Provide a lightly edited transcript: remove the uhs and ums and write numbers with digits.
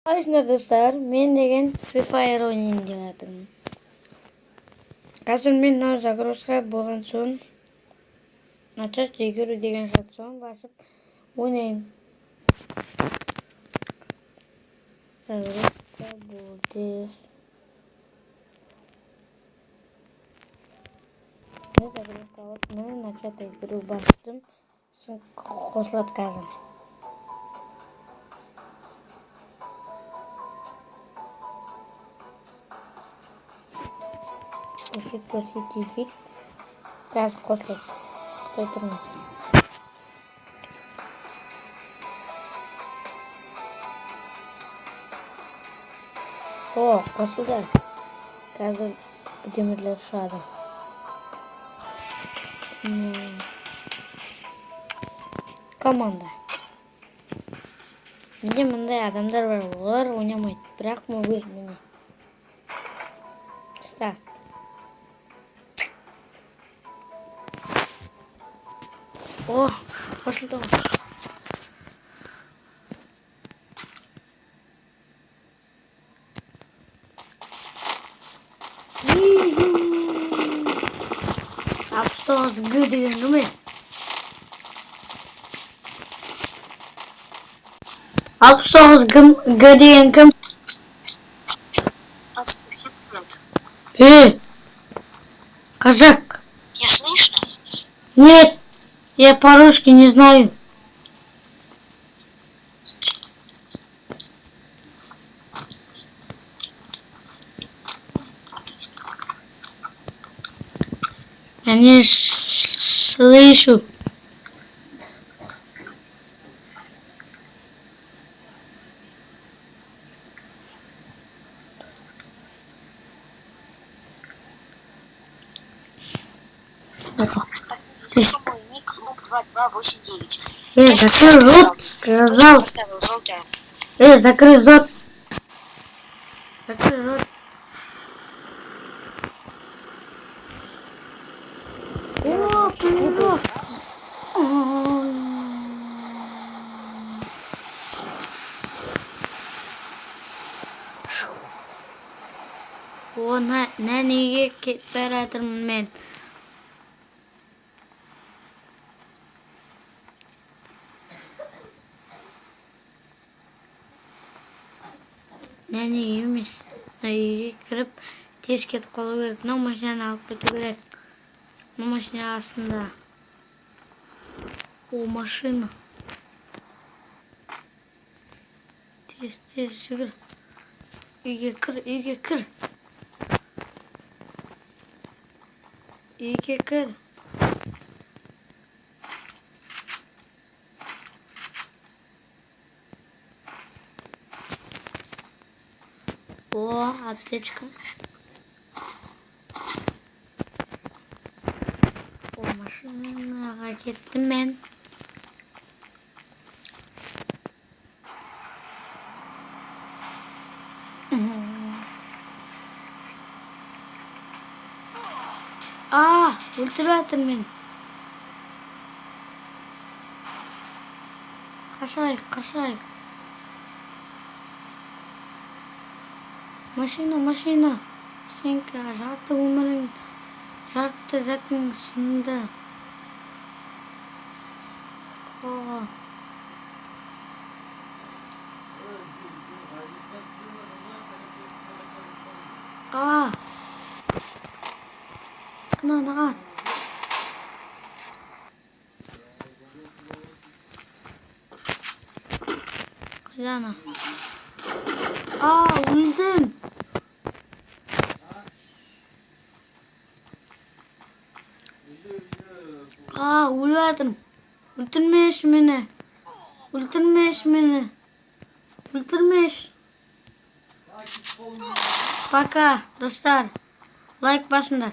Arkadaşlar dostlar, men деген Free Fire oynayın dedim. Қазір мен мына загрузка болған соң начать игру деген соң басып ойнаймын. Загрузка болды. Мен загрузка алып, мен начать игру бастым. Соң қосылады қазір. Көрсетейік. Қазір қосылады. Қытай тұрмын. О, қосылды. Қазір демірлер шығады. Команда. Менде мындай адамдар бар, олар ойнамайды, бірақ мен өз міне. Старт. О, қосылды ғой. Апстоз Г деген кім? 69 Г деген кім? Казак. Я слышно? Нет, я по-русски не знаю. Я не слышу. Мой ник клуб 2289. Закрой рот, сказал. Закрой рот. Закрой рот. О, привет. О, неге кетпей жатырмын мен. Неге емес. Үйге кіріп, тез кетіп қалу керек. Мынау машинаны алып кету керек. Мына машина астында. О, машина. Тез жүгір. Үйге кір. Үйге кір. О, аптечка. О, машинаға кеттім мен. Өлтіріп жатыр мен. Қашайық. Машина. Сенкі жарты өмірің, жарты затың сынды. Қынанаған. Қайдана. Өлдім. Өліп жатырмын. Өлтірмеш мені. Пока, достар. Лайк басыңдар.